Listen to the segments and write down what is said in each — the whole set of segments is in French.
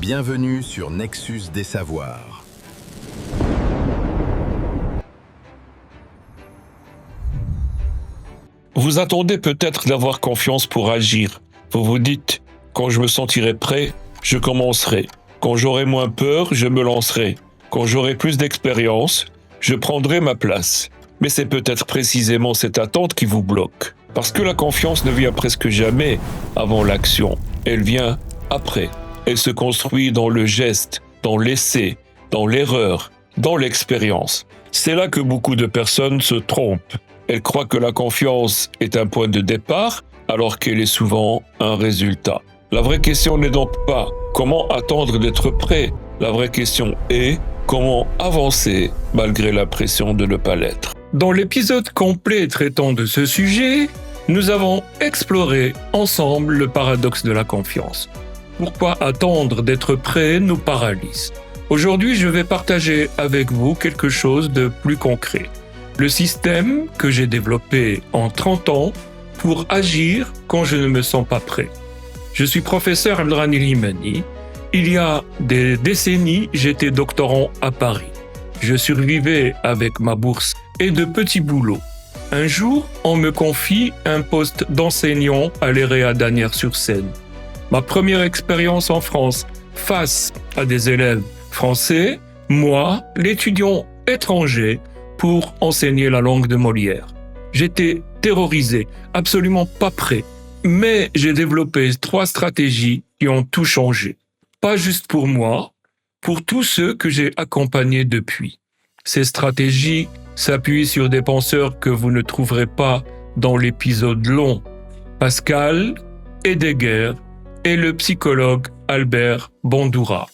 Bienvenue sur Nexus des Savoirs. Vous attendez peut-être d'avoir confiance pour agir. Vous vous dites, quand je me sentirai prêt, je commencerai. Quand j'aurai moins peur, je me lancerai. Quand j'aurai plus d'expérience, je prendrai ma place. Mais c'est peut-être précisément cette attente qui vous bloque. Parce que la confiance ne vient presque jamais avant l'action. Elle vient après. Elle se construit dans le geste, dans l'essai, dans l'erreur, dans l'expérience. C'est là que beaucoup de personnes se trompent. Elles croient que la confiance est un point de départ, alors qu'elle est souvent un résultat. La vraie question n'est donc pas comment attendre d'être prêt. La vraie question est comment avancer malgré la pression de ne pas l'être. Dans l'épisode complet traitant de ce sujet, nous avons exploré ensemble le paradoxe de la confiance. Pourquoi attendre d'être prêt nous paralyse? Aujourd'hui, je vais partager avec vous quelque chose de plus concret. Le système que j'ai développé en 30 ans pour agir quand je ne me sens pas prêt. Je suis professeur Abdelrahman Limani. Il y a des décennies, j'étais doctorant à Paris. Je survivais avec ma bourse et de petits boulots. Un jour, on me confie un poste d'enseignant à l'EREA d'Asnières-sur-Seine. Ma première expérience en France face à des élèves français, moi, l'étudiant étranger, pour enseigner la langue de Molière. J'étais terrorisé, absolument pas prêt. Mais j'ai développé 3 stratégies qui ont tout changé. Pas juste pour moi, pour tous ceux que j'ai accompagnés depuis. Ces stratégies s'appuient sur des penseurs que vous ne trouverez pas dans l'épisode long. Pascal, Heidegger et le psychologue Albert Bandura.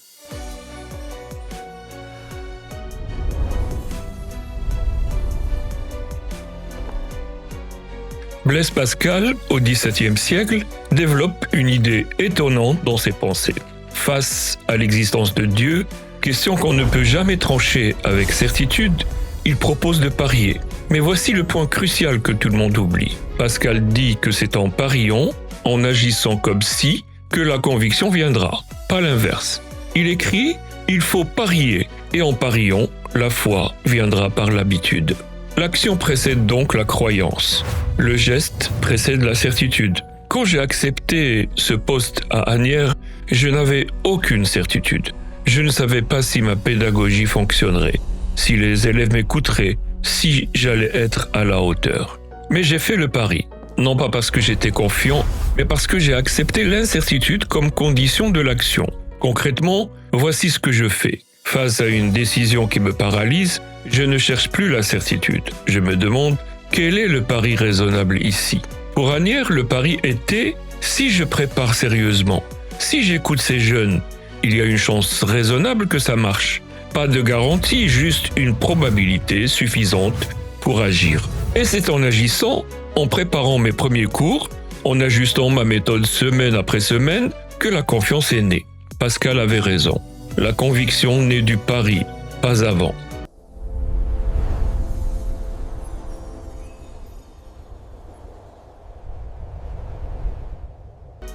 Blaise Pascal, au XVIIe siècle, développe une idée étonnante dans ses pensées. Face à l'existence de Dieu, question qu'on ne peut jamais trancher avec certitude, il propose de parier. Mais voici le point crucial que tout le monde oublie. Pascal dit que c'est en pariant, en agissant comme si, que la conviction viendra, pas l'inverse. Il écrit « Il faut parier » et en pariant, la foi viendra par l'habitude. L'action précède donc la croyance. Le geste précède la certitude. Quand j'ai accepté ce poste à Asnières, je n'avais aucune certitude. Je ne savais pas si ma pédagogie fonctionnerait, si les élèves m'écouteraient, si j'allais être à la hauteur. Mais j'ai fait le pari. Non pas parce que j'étais confiant, mais parce que j'ai accepté l'incertitude comme condition de l'action. Concrètement, voici ce que je fais. Face à une décision qui me paralyse, je ne cherche plus la certitude. Je me demande quel est le pari raisonnable ici. Pour Asnières, le pari était si je prépare sérieusement, si j'écoute ces jeunes, il y a une chance raisonnable que ça marche. Pas de garantie, juste une probabilité suffisante pour agir. Et c'est en agissant, en préparant mes premiers cours, en ajustant ma méthode semaine après semaine, que la confiance est née. Pascal avait raison. La conviction naît du pari, pas avant.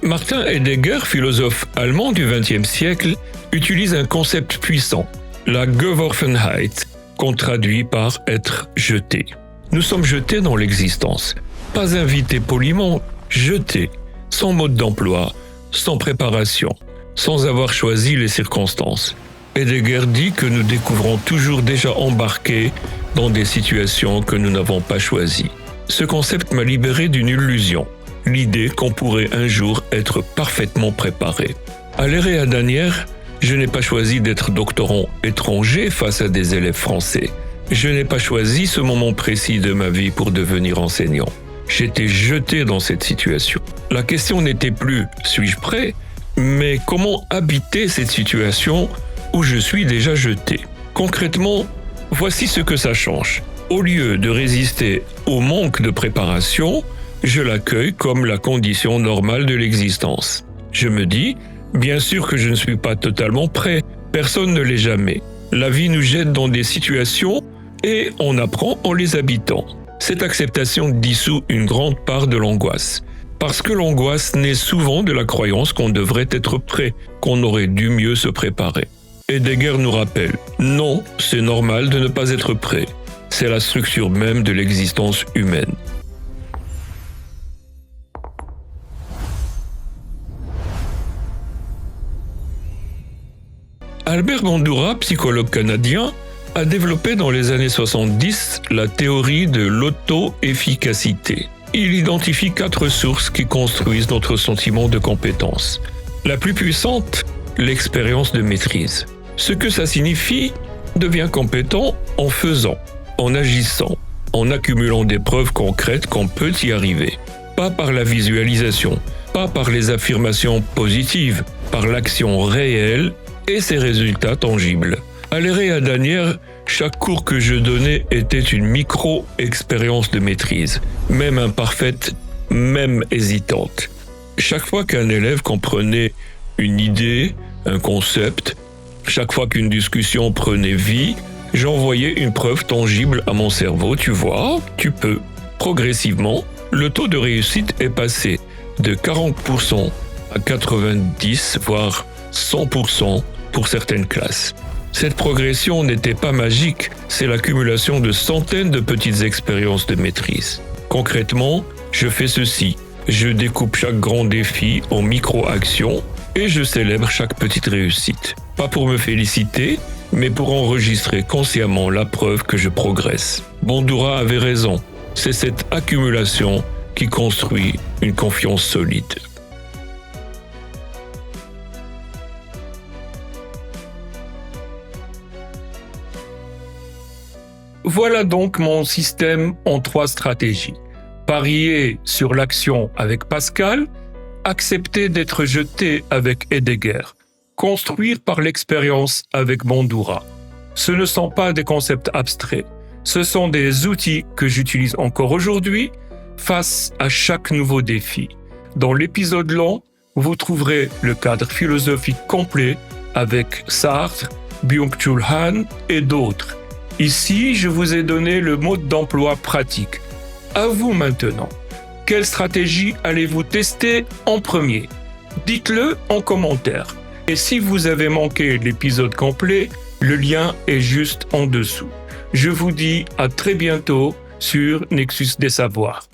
Martin Heidegger, philosophe allemand du XXe siècle, utilise un concept puissant, la Geworfenheit, qu'on traduit par être jeté. Nous sommes jetés dans l'existence, pas invités poliment, jetés, sans mode d'emploi, sans préparation, sans avoir choisi les circonstances. Heidegger dit que nous découvrons toujours déjà embarqués dans des situations que nous n'avons pas choisies. Ce concept m'a libéré d'une illusion, l'idée qu'on pourrait un jour être parfaitement préparé. À l'EREA d'Asnières, je n'ai pas choisi d'être doctorant étranger face à des élèves français. Je n'ai pas choisi ce moment précis de ma vie pour devenir enseignant. J'étais jeté dans cette situation. La question n'était plus « suis-je prêt ?», mais comment habiter cette situation où je suis déjà jeté. Concrètement, voici ce que ça change. Au lieu de résister au manque de préparation, je l'accueille comme la condition normale de l'existence. Je me dis, bien sûr que je ne suis pas totalement prêt, personne ne l'est jamais. La vie nous jette dans des situations et on apprend en les habitant. Cette acceptation dissout une grande part de l'angoisse. Parce que l'angoisse naît souvent de la croyance qu'on devrait être prêt, qu'on aurait dû mieux se préparer. Heidegger nous rappelle, non, c'est normal de ne pas être prêt. C'est la structure même de l'existence humaine. Albert Bandura, psychologue canadien, a développé dans les années 70 la théorie de l'auto-efficacité. Il identifie 4 sources qui construisent notre sentiment de compétence. La plus puissante, l'expérience de maîtrise. Ce que ça signifie devient compétent en faisant, en agissant, en accumulant des preuves concrètes qu'on peut y arriver. Pas par la visualisation, pas par les affirmations positives, par l'action réelle et ses résultats tangibles. À l'ère Danière, chaque cours que je donnais était une micro-expérience de maîtrise, même imparfaite, même hésitante. Chaque fois qu'un élève comprenait une idée, un concept, chaque fois qu'une discussion prenait vie, j'envoyais une preuve tangible à mon cerveau. Tu vois, tu peux. Progressivement, le taux de réussite est passé de 40% à 90%, voire 100% pour certaines classes. Cette progression n'était pas magique, c'est l'accumulation de centaines de petites expériences de maîtrise. Concrètement, je fais ceci. Je découpe chaque grand défi en micro-actions et je célèbre chaque petite réussite. Pas pour me féliciter, mais pour enregistrer consciemment la preuve que je progresse. Bandura avait raison, c'est cette accumulation qui construit une confiance solide. Voilà donc mon système en 3 stratégies. Parier sur l'action avec Pascal, accepter d'être jeté avec Heidegger, construire par l'expérience avec Bandura. Ce ne sont pas des concepts abstraits, ce sont des outils que j'utilise encore aujourd'hui face à chaque nouveau défi. Dans l'épisode long, vous trouverez le cadre philosophique complet avec Sartre, Byung-Chul Han et d'autres. Ici, je vous ai donné le mode d'emploi pratique. À vous maintenant. Quelle stratégie allez-vous tester en premier? Dites-le en commentaire. Et si vous avez manqué l'épisode complet, le lien est juste en dessous. Je vous dis à très bientôt sur Nexus des Savoirs.